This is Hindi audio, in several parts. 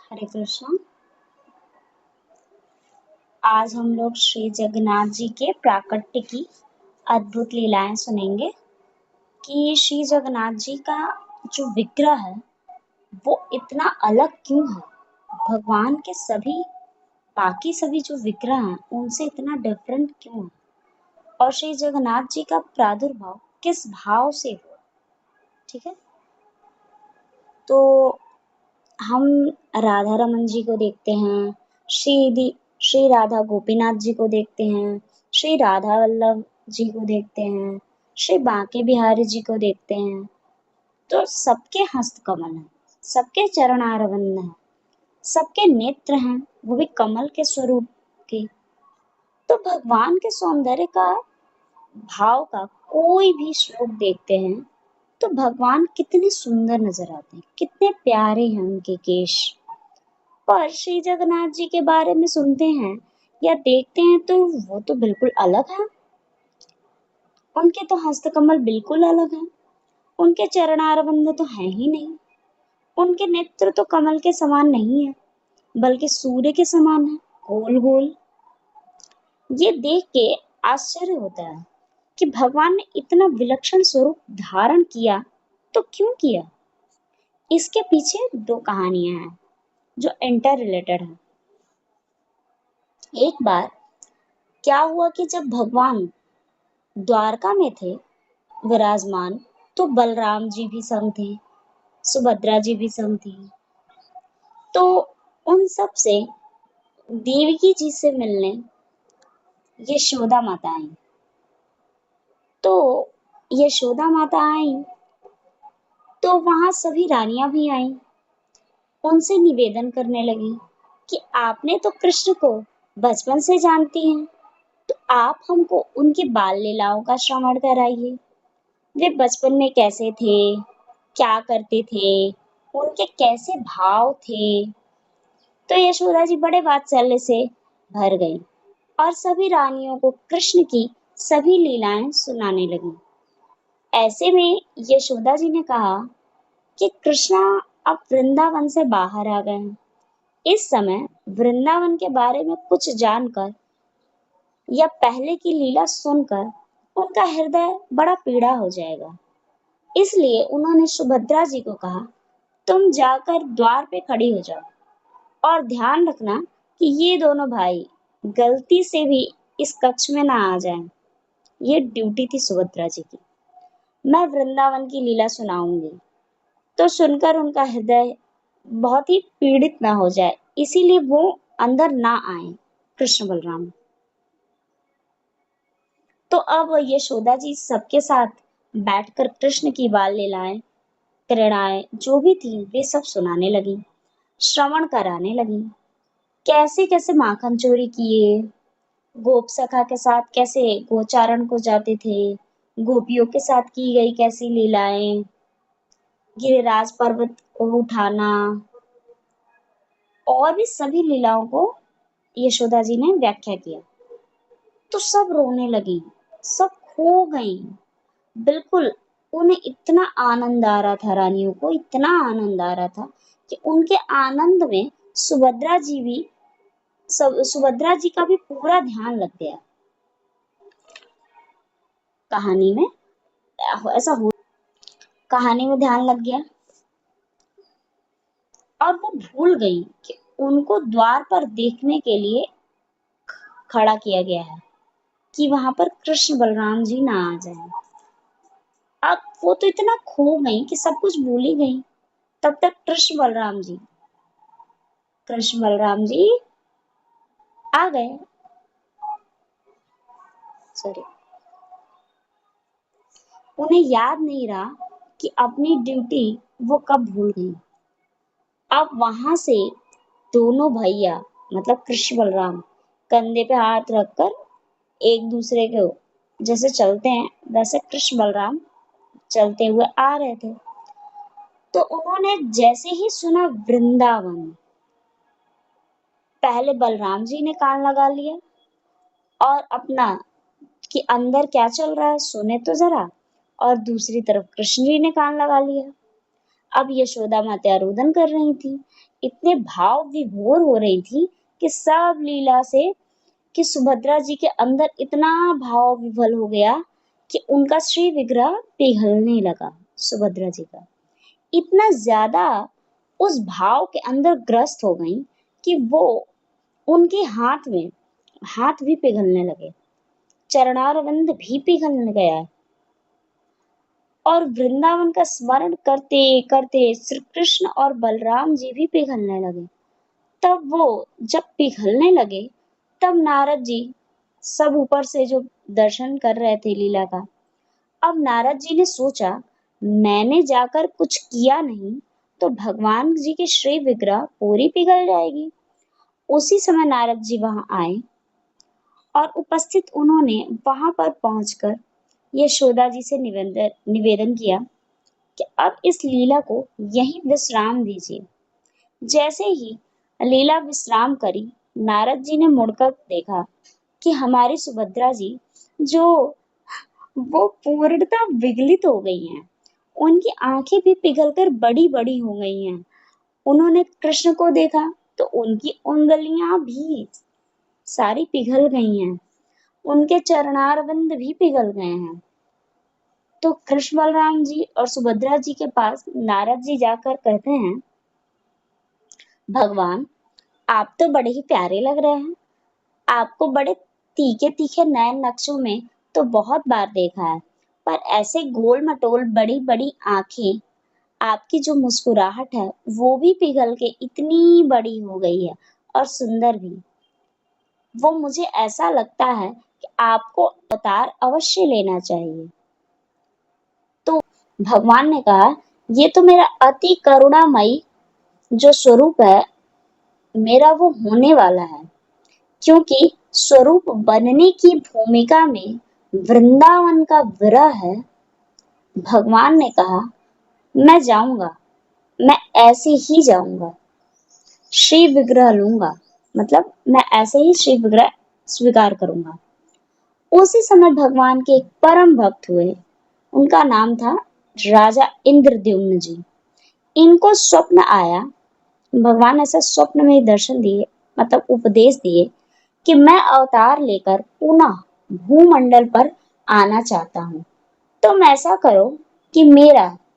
हरे कृष्णा। आज हम लोग श्री जगन्नाथ जी के प्राकट्य की अद्भुत लीलाएं सुनेंगे कि श्री जगन्नाथ जी का जो विग्रह है वो इतना अलग क्यों है। भगवान के सभी बाकी सभी जो विग्रह हैं उनसे इतना डिफरेंट क्यों है और श्री जगन्नाथ जी का प्रादुर्भाव किस भाव से हुआ। ठीक है, तो हम राधा रमन जी को देखते हैं, श्री राधा गोपीनाथ जी को देखते हैं, श्री राधा वल्लभ जी को देखते हैं, श्री बांके बिहारी जी को देखते हैं। तो सबके हस्त कमल हैं, सबके चरणारविंद हैं, सबके नेत्र हैं, वो भी कमल के स्वरूप के। तो भगवान के सौंदर्य का भाव का कोई भी श्लोक देखते हैं तो भगवान कितने सुंदर नजर आते हैं, कितने प्यारे हैं उनके केश। पर श्री जगन्नाथ जी के बारे में सुनते हैं या देखते हैं तो वो तो बिल्कुल अलग है। उनके तो हस्तकमल बिल्कुल अलग हैं, उनके चरणारविंद तो है ही नहीं, उनके नेत्र तो कमल के समान नहीं है बल्कि सूर्य के समान है, गोल गोल। ये देख के आश्चर्य होता है कि भगवान ने इतना विलक्षण स्वरूप धारण किया तो क्यों किया। इसके पीछे दो कहानियां हैं जो इंटर रिलेटेड हैं। एक बार क्या हुआ कि जब भगवान द्वारका में थे विराजमान तो बलराम जी भी संग थे, सुभद्रा जी भी संग थी। तो उन सब से देवकी जी से मिलने यशोदा माता आई। तो यशोदा माता आई तो वहां सभी रानियां भी आईं, उनसे निवेदन करने लगी कि आपने तो कृष्ण को बचपन से जानती हैं, तो आप हमको उनकी बाल लीलाओं का श्रवण कराइए। वे बचपन में कैसे थे, क्या करते थे, उनके कैसे भाव थे। तो यशोदा जी बड़े वात्सल्य से भर गई और सभी रानियों को कृष्ण की सभी लीलाएं सुनाने लगी। ऐसे में यशोदा जी ने कहा कि कृष्णा अब वृंदावन से बाहर आ गए हैं। इस समय वृंदावन के बारे में कुछ जानकर या पहले की लीला सुनकर उनका हृदय बड़ा पीड़ा हो जाएगा। इसलिए उन्होंने सुभद्रा जी को कहा, तुम जाकर द्वार पे खड़ी हो जाओ और ध्यान रखना कि ये दोनों भाई गलती से भी इस कक्ष में ना आ जाएं। ये ड्यूटी थी सुभद्रा जी की। मैं वृंदावन की लीला सुनाऊंगी तो सुनकर उनका हृदय बहुत ही पीड़ित ना हो जाए, इसीलिए वो अंदर ना आए कृष्ण बलराम। तो अब यशोदा जी सबके साथ बैठकर कृष्ण की बाल लीलाएं, प्रेरणाएं जो भी थी वे सब सुनाने लगी, श्रवण कराने लगी। कैसे कैसे माखन चोरी किए, गोप सखा के साथ कैसे गोचारण को जाते थे, गोपियों के साथ की गई कैसी लीलाएं, गिरिराज पर्वत को उठाना और भी सभी लीलाओं को यशोदा जी ने व्याख्या किया। तो सब रोने लगी, सब खो गई। बिल्कुल उन्हें इतना आनंद आ रहा था, रानियों को इतना आनंद आ रहा था कि उनके आनंद में सुभद्रा जी का भी पूरा ध्यान लग गया कहानी में। ऐसा हो कहानी में ध्यान लग गया और वो भूल गई कि उनको द्वार पर देखने के लिए खड़ा किया गया है कि वहां पर कृष्ण बलराम जी ना आ जाएं। अब वो तो इतना खो गई कि सब कुछ भूल ही गई। तब तक कृष्ण बलराम जी आ गए। सॉरी, उन्हें याद नहीं रहा कि अपनी ड्यूटी वो कब भूल गई। अब वहां से दोनों भैया मतलब कृष्ण बलराम कंधे पे हाथ रखकर एक दूसरे को जैसे चलते हैं वैसे कृष्ण बलराम चलते हुए आ रहे थे। तो उन्होंने जैसे ही सुना वृंदावन, पहले बलराम जी ने कान लगा लिया और अपना कि अंदर क्या चल रहा है सुने तो जरा, और दूसरी तरफ कृष्ण जी ने कान लगा लिया। अब यशोदा माता रोदन कर रही थी, इतने भाव विभोर हो रही थी कि सब लीला से कि सुभद्रा जी के अंदर इतना भाव विभल हो गया कि उनका श्री विग्रह पिघलने लगा। सुभद्रा जी का इतना ज्यादा उस भाव के अंदर ग्रस्त हो गई कि वो उनके हाथ भी पिघलने लगे, चरणारविंद भी पिघलने गया और वृंदावन का स्मरण करते करते श्री कृष्ण और बलराम जी भी पिघलने लगे। तब वो जब पिघलने लगे, तब नारद जी सब ऊपर से जो दर्शन कर रहे थे लीला का, अब नारद जी ने सोचा मैंने जाकर कुछ किया नहीं तो भगवान जी की श्री विग्रह पूरी पिघल जाएगी। उसी समय नारद जी वहां आए और उपस्थित उन्होंने वहां पर पहुंचकर यशोदा जी से निवेदन किया कि अब इस लीला को यहीं विश्राम दीजिए। जैसे ही लीला विश्राम करी, नारद जी ने मुड़कर देखा कि हमारी सुभद्रा जी जो वो पूर्णतः विगलित हो गई हैं। उनकी आंखें भी पिघलकर बड़ी बड़ी हो गई हैं। उन्होंने कृष्ण को देखा तो उनकी उंगलियां भी सारी पिघल गई हैं, उनके चरणारविंद भी पिघल गए हैं। तो कृष्ण बलराम जी और सुभद्रा जी के पास नारद जी जाकर कहते हैं, भगवान आप तो बड़े ही प्यारे लग रहे हैं। आपको बड़े तीखे तीखे नए नक्शों में तो बहुत बार देखा है, पर ऐसे गोल मटोल बड़ी बड़ी आंखें, आपकी जो मुस्कुराहट है वो भी पिघल के इतनी बड़ी हो गई है और सुंदर भी। वो मुझे ऐसा लगता है कि आपको अवतार अवश्य लेना चाहिए। तो भगवान ने कहा, ये तो मेरा अति करुणामयी जो स्वरूप है मेरा वो होने वाला है, क्योंकि स्वरूप बनने की भूमिका में वृंदावन का विरह है। भगवान ने कहा, मैं जाऊंगा, मैं ऐसे ही जाऊंगा, श्री विग्रह लूंगा, मतलब मैं ऐसे ही श्री विग्रह स्वीकार करूंगा। उसी समय भगवान के एक परम भक्त हुए, उनका नाम था राजा इंद्रद्युम्न जी। इनको स्वप्न आया, भगवान ऐसा स्वप्न में दर्शन दिए, मतलब उपदेश दिए कि मैं अवतार लेकर पुनः भूमंडल पर आना चाहता हूँ। तुम ऐसा करो कि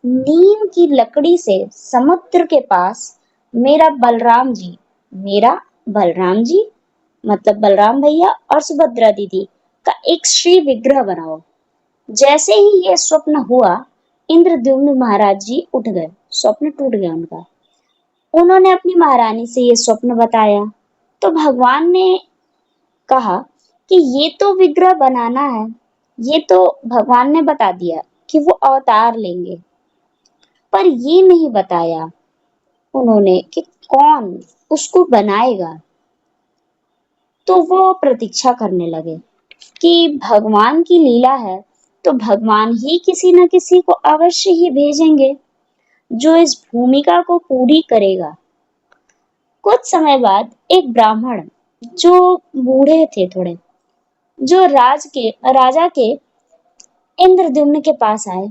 नीम की लकड़ी से समुद्र के पास मेरा बलराम जी मतलब बलराम भैया और सुभद्रा दीदी का एक श्री विग्रह बनाओ। जैसे ही ये स्वप्न हुआ, इंद्रद्युम्न महाराज जी उठ गए, स्वप्न टूट गया उनका। उन्होंने अपनी महारानी से ये स्वप्न बताया, तो भगवान ने कहा कि ये तो विग्रह बनाना है। ये तो भगवान ने बता दिया कि वो अवतार लेंगे, पर ये नहीं बताया उन्होंने कि कौन उसको बनाएगा। तो वो प्रतीक्षा करने लगे कि भगवान की लीला है तो भगवान ही किसी न किसी को अवश्य ही भेजेंगे जो इस भूमिका को पूरी करेगा। कुछ समय बाद एक ब्राह्मण जो बूढ़े थे थोड़े, जो राजा के इंद्रद्युम्न के पास आए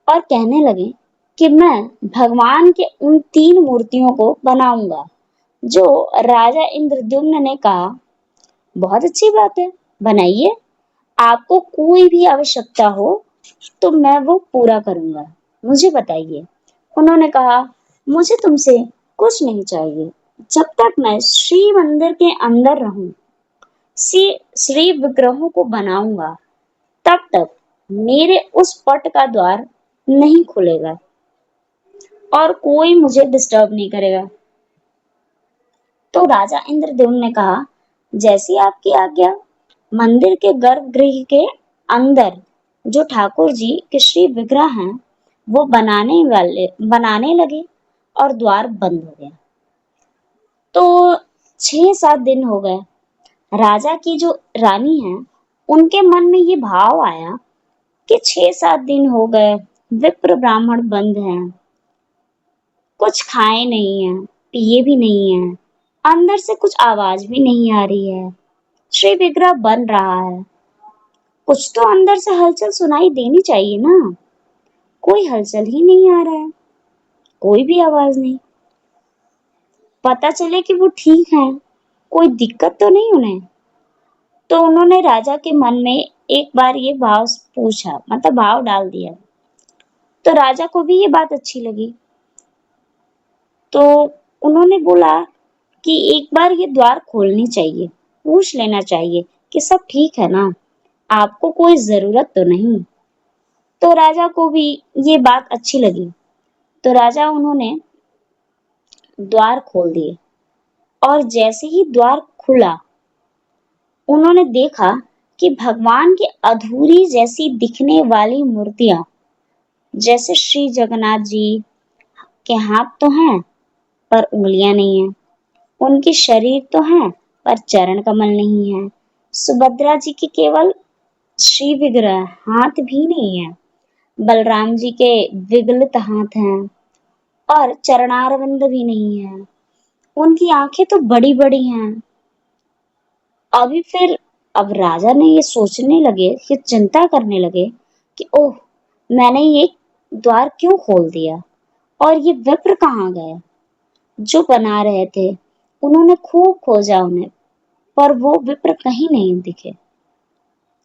और कहने लगे कि मैं भगवान के उन 3 मूर्तियों को बनाऊंगा जो राजा इंद्रद्युम्न ने कहा। बहुत अच्छी बात है, बनाइए, आपको कोई भी आवश्यकता हो तो मैं वो पूरा करूंगा, मुझे बताइए। उन्होंने कहा, मुझे तुमसे कुछ नहीं चाहिए, जब तक मैं श्री मंदिर के अंदर रहूं, श्री विग्रहों को बनाऊंगा, तब तक मेरे उस पट का द्वार नहीं खुलेगा और कोई मुझे डिस्टर्ब नहीं करेगा। तो राजा इंद्रद्युम्न ने कहा, जैसी आपकी आज्ञा। मंदिर के गर्भगृह के अंदर जो ठाकुर जी के श्री विग्रह हैं, वो बनाने लगे और द्वार बंद हो गया। तो 6-7 दिन हो गए। राजा की जो रानी है, उनके मन में ये भाव आया कि 6-7 दिन हो गए, विप्र ब्राह्मण बंद हैं, कुछ खाए नहीं है, पिए भी नहीं है, अंदर से कुछ आवाज भी नहीं आ रही है, श्री विग्रह बन रहा है, कुछ तो अंदर से हलचल सुनाई देनी चाहिए ना, कोई हलचल ही नहीं आ रहा है। कोई भी आवाज नहीं। पता चले कि वो ठीक हैं, कोई दिक्कत तो नहीं उन्हें। तो उन्होंने राजा के मन में एक बार ये भाव पूछा, मतलब भाव डाल दिया। तो राजा को भी ये बात अच्छी लगी। तो उन्होंने बोला कि एक बार ये द्वार खोलनी चाहिए, पूछ लेना चाहिए कि सब ठीक है ना, आपको कोई जरूरत तो नहीं। तो राजा को भी ये बात अच्छी लगी। तो राजा उन्होंने द्वार खोल दिए, और जैसे ही द्वार खुला, उन्होंने देखा कि भगवान की अधूरी जैसी दिखने वाली मूर्तियां, जैसे श्री जगन्नाथ जी के हाथ तो हैं पर उंगलियां नहीं हैं, उनके शरीर तो हैं पर चरण कमल नहीं है। सुभद्रा जी के केवल श्री विग्रह हाथ भी नहीं है, बलराम जी के विगलित हाथ हैं और चरणारविंद भी नहीं है। उनकी आंखें तो बड़ी बड़ी हैं। अभी फिर अब राजा ने ये सोचने लगे, ये चिंता करने लगे कि ओह, मैंने ये द्वार क्यों खोल दिया, और ये विप्र कहाँ गए जो बना रहे थे। उन्होंने खूब खोजा उन्हें, पर वो विप्र कहीं नहीं दिखे।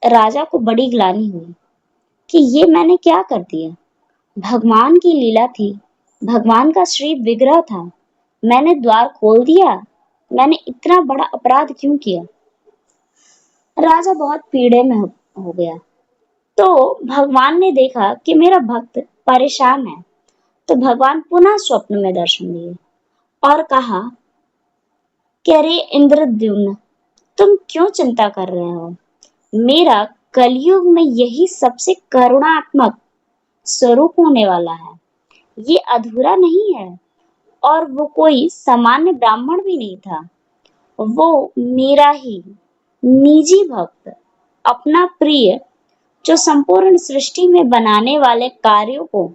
राजा को बड़ी ग्लानि हुई कि ये मैंने क्या कर दिया। भगवान की लीला थी, भगवान का श्री विग्रह था, मैंने द्वार खोल दिया। मैंने इतना बड़ा अपराध क्यों किया। राजा बहुत पीड़े में हो गया। तो भगवान ने देखा कि मेरा भक्त परेशान है, तो भगवान पुनः स्वप्न में दर्शन दिए और कहा कि अरे इंद्रद्युम्न, तुम क्यों चिंता कर रहे हो। मेरा कलयुग में यही सबसे करुणात्मक स्वरूप होने वाला है। ये अधूरा नहीं है, और वो कोई सामान्य ब्राह्मण भी नहीं था। वो मेरा ही निजी भक्त, अपना प्रिय, जो संपूर्ण सृष्टि में बनाने वाले कार्यों को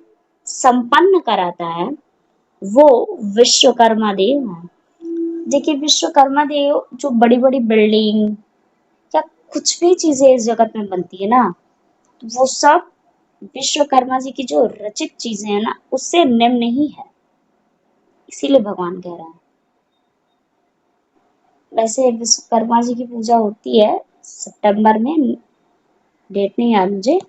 संपन्न कराता है, वो विश्वकर्मा देव है। देखिए, विश्वकर्मा देव जो बड़ी बड़ी बिल्डिंग या कुछ भी चीजें इस जगत में बनती है ना, वो सब विश्वकर्मा जी की जो रचित चीजें हैं ना, उससे निम्न ही है। इसीलिए भगवान कह रहा है। वैसे विश्वकर्मा जी की पूजा होती है सितंबर में, डेट नहीं याद मुझे।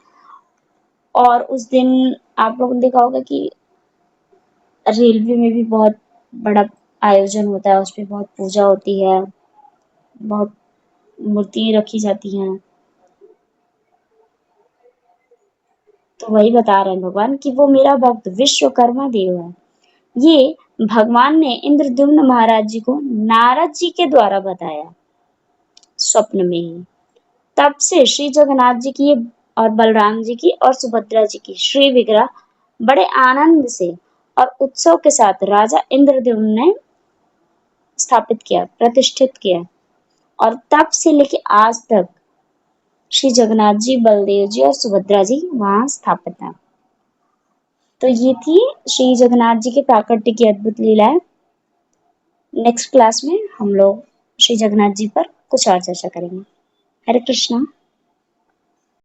और उस दिन आप लोगों ने देखा होगा कि रेलवे में भी बहुत बड़ा आयोजन होता है, उस पे बहुत पूजा होती है, बहुत मूर्ति रखी जाती हैं। तो वही बता रहे हैं भगवान कि वो मेरा भक्त विश्वकर्मा देव है। ये भगवान ने इंद्रद्युम्न महाराज जी को नारद जी के द्वारा बताया स्वप्न में ही। तब से श्री जगन्नाथ जी की और बलराम जी की और सुभद्रा जी की श्री विग्रह बड़े आनंद से और उत्सव के साथ राजा इंद्रद्युम्न ने स्थापित किया, प्रतिष्ठित किया। और तब से लेके आज तक श्री जगन्नाथ जी, बलदेव जी और सुभद्रा जी वहां स्थापित हैं। तो ये थी श्री जगन्नाथ जी के प्राकट्य की अद्भुत लीलाएं। नेक्स्ट क्लास में हम लोग श्री जगन्नाथ जी पर कुछ और चर्चा करेंगे। हरे कृष्णा।